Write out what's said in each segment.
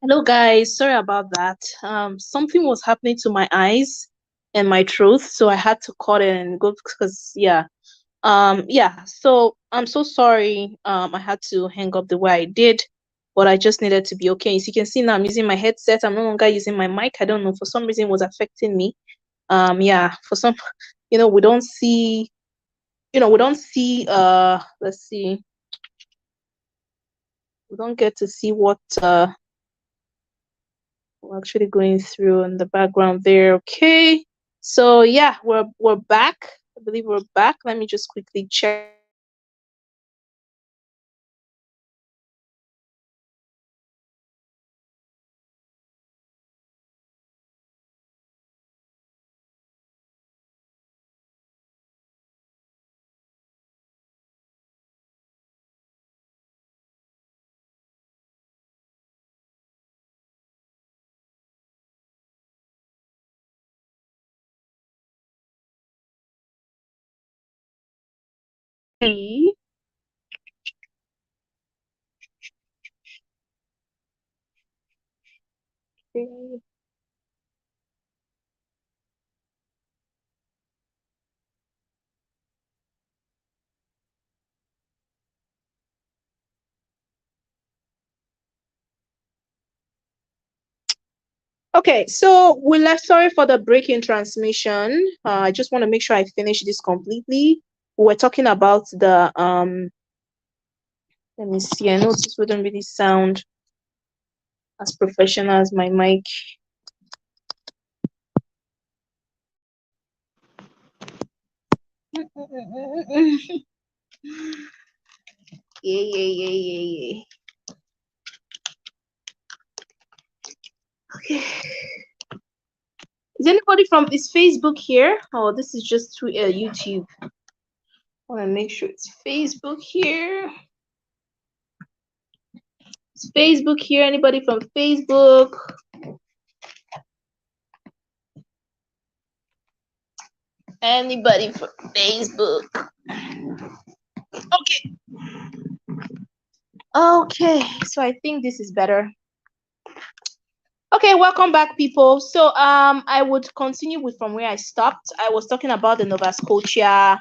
Hello guys, sorry about that. Something was happening to my eyes and my throat, so I had to cut it and go because yeah. So I'm so sorry. I had to hang up the way I did, but I just needed to be okay. As you can see now, I'm using my headset. I'm no longer using my mic. I don't know, for some reason it was affecting me. Yeah, for some, we don't see, let's see, we don't get to see what we're actually going through in the background there. Okay, so yeah, we're back. I believe we're back. Let me just quickly check. Okay. Okay, so we left. Sorry for the break in transmission. I just want to make sure I finish this completely. We're talking about the Let me see. I know this wouldn't really sound as professional as my mic. Yeah. Okay. Is anybody from Facebook here? Oh, this is just through YouTube. I want to make sure it's Facebook here. Is Facebook here? Anybody from Facebook? Anybody from Facebook? Okay. Okay, so I think this is better. Okay, welcome back, people. So I would continue with from where I stopped. I was talking about the Nova Scotia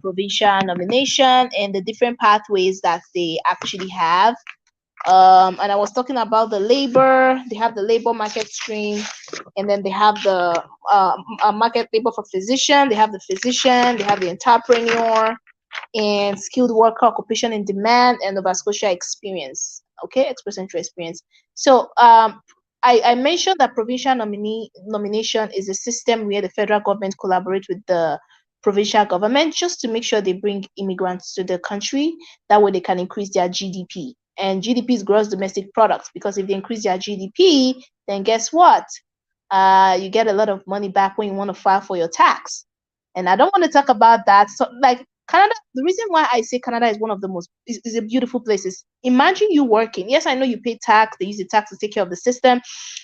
provincial nomination and the different pathways that they actually have. And I was talking about the labor. They have the labor market stream, and then they have the market labor for physician. They have the physician. They have the entrepreneur and skilled worker occupation in demand and Nova Scotia experience. Okay, express entry experience. So I mentioned that provincial nomination is a system where the federal government collaborates with the provincial government just to make sure they bring immigrants to the country. That way they can increase their GDP. And GDP is gross domestic product, because if they increase their GDP, then guess what? You get a lot of money back when you want to file for your tax. And I don't want to talk about that. So like Canada, the reason why I say Canada is one of the most is a beautiful place is, imagine you working. Yes, I know you pay tax, they use the tax to take care of the system,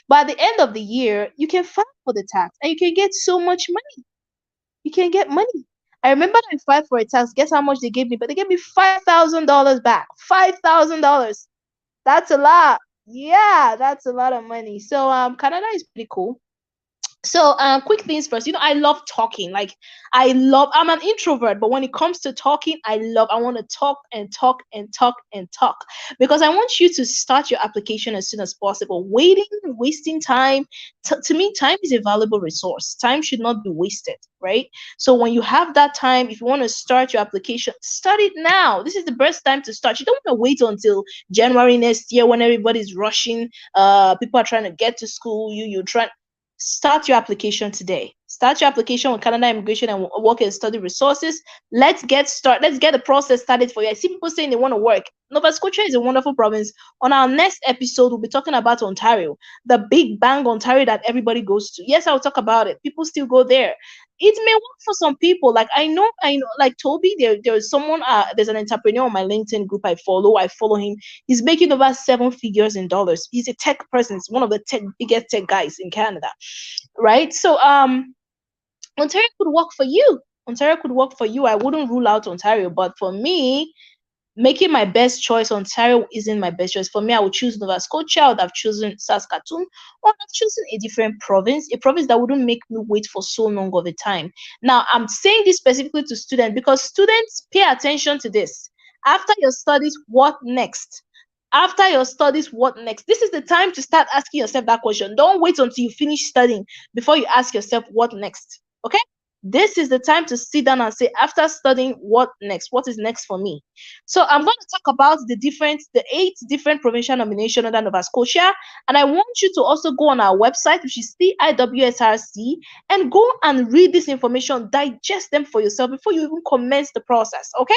but at the end of the year, you can file for the tax and you can get so much money. You can get money. I remember I filed for a tax. Guess how much they gave me? But they gave me $5,000 back. $5,000. That's a lot. Yeah, that's a lot of money. So Canada is pretty cool. So quick things first. I love talking. I'm an introvert, but when it comes to talking, I want to talk and talk and talk and talk, because I want you to start your application as soon as possible. Wasting time, to me, time is a valuable resource. Time should not be wasted, right? So when you have that time, if you want to start your application, start it now. This is the best time to start. You don't want to wait until January next year when everybody's rushing. People are trying to get to school. You're trying. Start your application today. Start your application with Canada Immigration and Work and Study Resources. Let's get the process started for you. I see people saying they want to work. Nova Scotia is a wonderful province. On our next episode, we'll be talking about Ontario, the big bang Ontario that everybody goes to. Yes, I'll talk about it. People still go there. It may work for some people. Like I know, like Toby, there's someone, there's an entrepreneur on my LinkedIn group I follow him. He's making over 7 figures in dollars. He's a tech person. He's one of the biggest tech guys in Canada, right? So Ontario could work for you. Ontario could work for you. I wouldn't rule out Ontario, but for me, making my best choice on Ontario isn't my best choice. For me, I would choose Nova Scotia, I would have chosen Saskatoon, or I've chosen a different province, a province that wouldn't make me wait for so long of a time. Now, I'm saying this specifically to students because students, pay attention to this. After your studies, what next? After your studies, what next? This is the time to start asking yourself that question. Don't wait until you finish studying before you ask yourself what next. Okay? This is the time to sit down and say, after studying, what next? What is next for me? So I'm going to talk about the 8 different provincial nominations under Nova Scotia. And I want you to also go on our website, which is CIWSRC, and go and read this information, digest them for yourself before you even commence the process. Okay?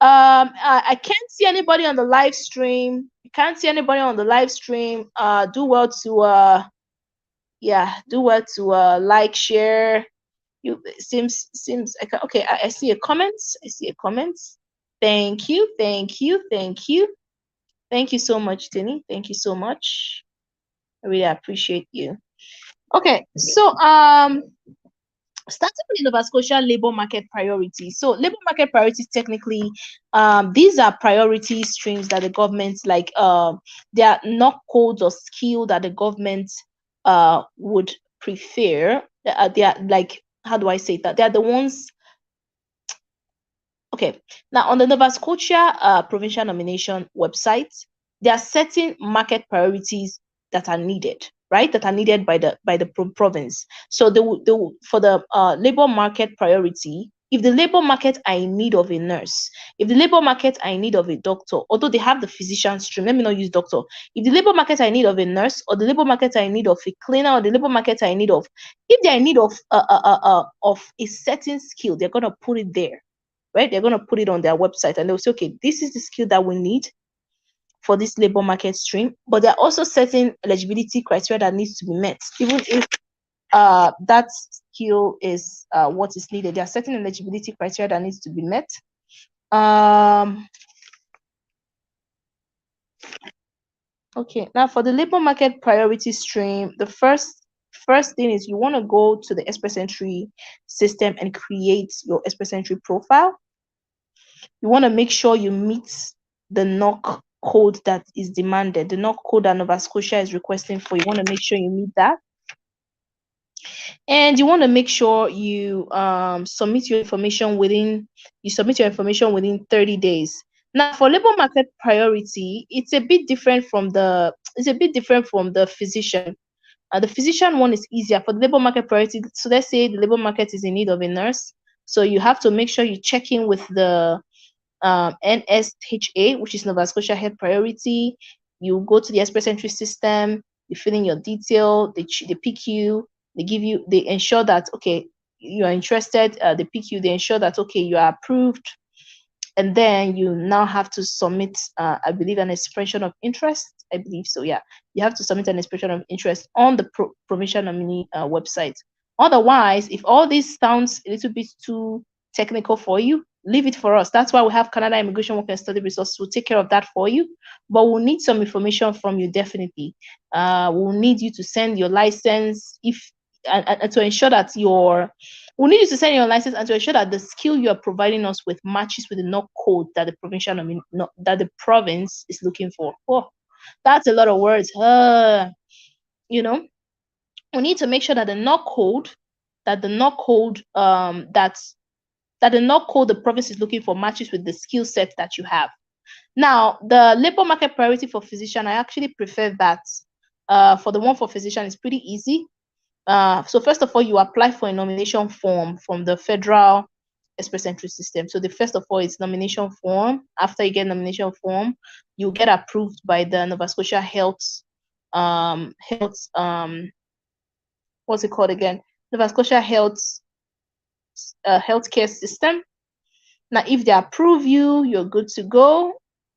I can't see anybody on the live stream. You can't see anybody on the live stream. Do well to like, share. Seems okay. I see a comment. Thank you so much, Tinny. Thank you so much. I really appreciate you. Okay, so starting with the Nova Scotia labor market priorities. So labor market priorities, technically, these are priority streams that the government, like, they are not codes or skill that the government would prefer. They are like, how do I say that? They are the ones. Okay, now on the Nova Scotia provincial nomination website, there are certain market priorities that are needed, right? That are needed by the province. So for the labor market priority, if the labor market are in need of a nurse, if the labor market are in need of a doctor, although they have the physician stream, let me not use doctor. If the labor market are in need of a nurse, or the labor market are in need of a cleaner, or the labor market are in need of, if they're in need of a certain skill, they're gonna put it there, right? They're going to put it on their website and they'll say, okay, this is the skill that we need for this labor market stream. But there are also certain eligibility criteria that needs to be met, even if that skill is what is needed. There are certain eligibility criteria that needs to be met. Okay, now for the labor market priority stream, the first thing is you want to go to the Express Entry system and create your Express Entry profile. You want to make sure you meet the NOC code that is demanded, the NOC code that Nova Scotia is requesting for. You want to make sure you meet that. And you want to make sure you submit your information within 30 days. Now, for labor market priority, it's a bit different from the physician. The physician one is easier. For the labor market priority, so let's say the labor market is in need of a nurse. So you have to make sure you check in with the NSHA, which is Nova Scotia Health Priority. You go to the Express Entry system, you fill in your detail, they pick you, they ensure that, okay, you are interested, they pick you, they ensure that, okay, you are approved, and then you now have to submit, I believe, an expression of interest. I believe so, yeah. You have to submit an expression of interest on the provincial nominee website. Otherwise, if all this sounds a little bit too technical for you, leave it for us. That's why we have Canada Immigration Work and Study Resources. We'll take care of that for you. But we'll need some information from you, definitely. We'll need you to send your license and to ensure that we'll need you to send your license and to ensure that the skill you are providing us with matches with the NOC code that the province is looking for. Oh, that's a lot of words. We need to make sure that the NOC code the province is looking for matches with the skill set that you have. Now, the labor market priority for physician, I actually prefer that. For the one for physician, it's pretty easy. So first of all, you apply for a nomination form from the federal Express Entry system. So the first of all, it's nomination form. After you get nomination form, you get approved by the Nova Scotia what's it called again? Nova Scotia healthcare system. Now, if they approve you, you're good to go.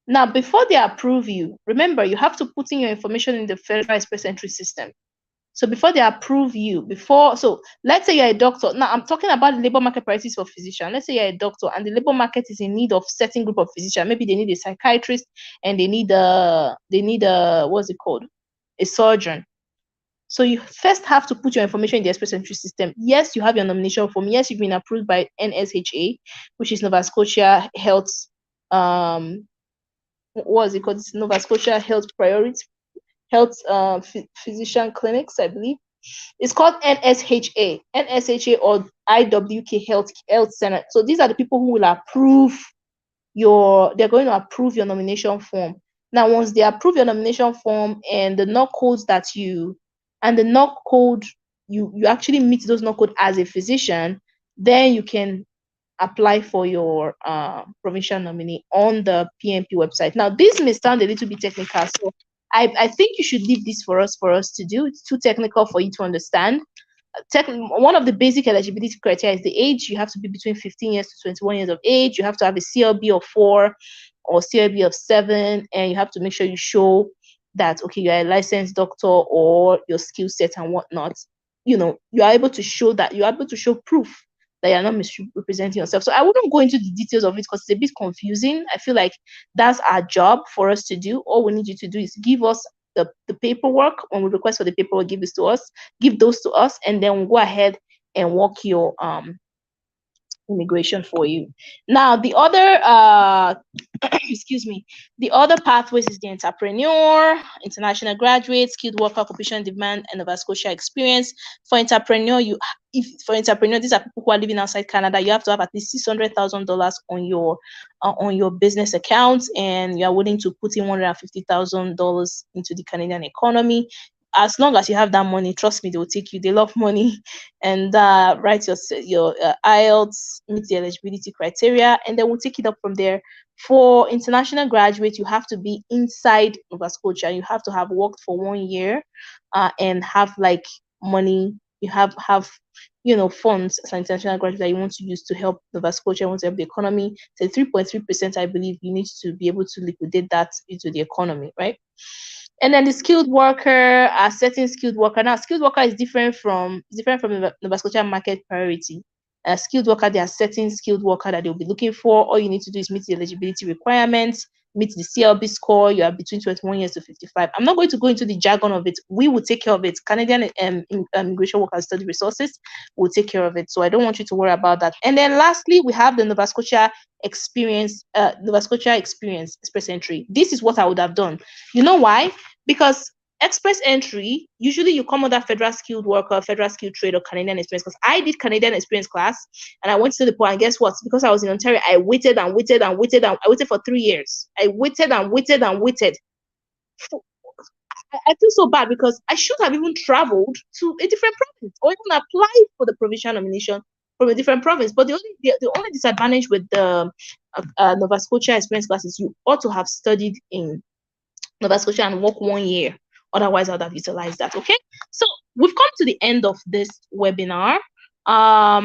Now, before they approve you, remember, you have to put in your information in the federal Express Entry system. So before they approve you, so let's say you're a doctor. Now I'm talking about the labor market priorities for physician. Let's say you're a doctor and the labor market is in need of certain group of physicians. Maybe they need a psychiatrist and they need a what's it called? A surgeon. So you first have to put your information in the Express Entry system. Yes, you have your nomination form. Yes, you've been approved by NSHA, which is Nova Scotia Health what was it called? It's Nova Scotia Health Priority Health Physician Clinics, I believe. It's called NSHA or IWK Health Center. So these are the people who will approve they're going to approve your nomination form. Now, once they approve your nomination form and the NOC codes you actually meet those NOC code as a physician, then you can apply for your provincial nominee on the PNP website. Now, this may sound a little bit technical, so I think you should leave this for us to do. It's too technical for you to understand. One of the basic eligibility criteria is the age. You have to be between 15 years to 21 years of age. You have to have a CLB of 4 or CLB of 7, and you have to make sure you show that, okay, you're a licensed doctor or your skill set and whatnot. You are able to show that, you're able to show proof that you're not misrepresenting yourself. So I wouldn't go into the details of it because it's a bit confusing. I feel like that's our job for us to do. All we need you to do is give us the paperwork. When we request for the paperwork, give those to us, and then we'll go ahead and work your immigration for you. Now, the other excuse me, the other pathways is the entrepreneur, international graduate, skilled worker, occupation demand, and Nova Scotia experience. For entrepreneur, these are people who are living outside Canada. You have to have at least $600,000 on your business account, and you are willing to put in $150,000 into the Canadian economy. As long as you have that money, trust me, they will take you. They love money. And write your IELTS, meet the eligibility criteria, and then we'll take it up from there. For international graduates, you have to be inside Nova Scotia. You have to have worked for 1 year and have like money. You have funds as an international graduate that you want to use to help Nova Scotia, want to help the economy. So 3.3%, I believe you need to be able to liquidate that into the economy, right? And then the skilled worker, setting skilled worker. Now, skilled worker is different from Nova Scotia market priority. Skilled worker, they are setting skilled worker that they'll be looking for. All you need to do is meet the eligibility requirements, meet the CLB score. You are between 21 years to 55. I'm not going to go into the jargon of it. We will take care of it. Canadian Immigration Worker Study Resources will take care of it. So I don't want you to worry about that. And then lastly, we have the Nova Scotia Experience Express Entry. This is what I would have done. You know why? Because Express Entry, usually you come under Federal Skilled Worker, Federal Skilled Trade, or Canadian Experience class. I did Canadian Experience class, and I went to the point, and guess what? Because I was in Ontario, I waited and waited and waited, and I waited for 3 years. I waited and waited and waited. I feel so bad because I should have even traveled to a different province or even applied for the provincial nomination from a different province. But the only disadvantage with the Nova Scotia Experience class is you ought to have studied in Nova Scotia and work 1 year. Otherwise, I would have utilized that. Okay, so we've come to the end of this webinar. I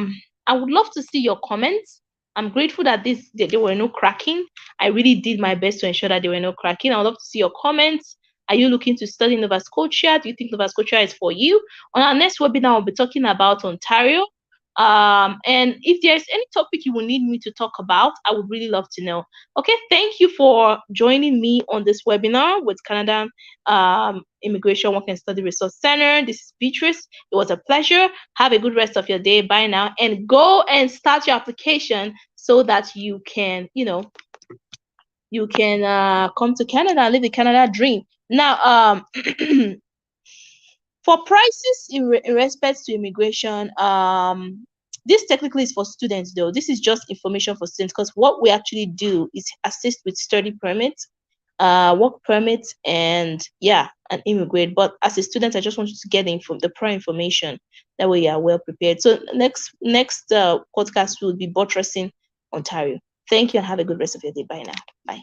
would love to see your comments. I'm grateful that there were no cracking. I really did my best to ensure that there were no cracking. I would love to see your comments. Are you looking to study Nova Scotia? Do you think Nova Scotia is for you? On our next webinar, we'll be talking about Ontario. And if there's any topic you will need me to talk about, I would really love to know. Okay, thank you for joining me on this webinar with Canada Immigration Work and Study Resource Center. This is Beatrice. It was a pleasure. Have a good rest of your day. Bye now, and go and start your application so that you can, come to Canada and live the Canada dream. Now, for prices in respect to immigration, this technically is for students though. This is just information for students because what we actually do is assist with study permits, work permits, and immigrate. But as a student, I just want you to get the prior information. That way you are well prepared. So next podcast will be buttressing Ontario. Thank you and have a good rest of your day. Bye now. Bye.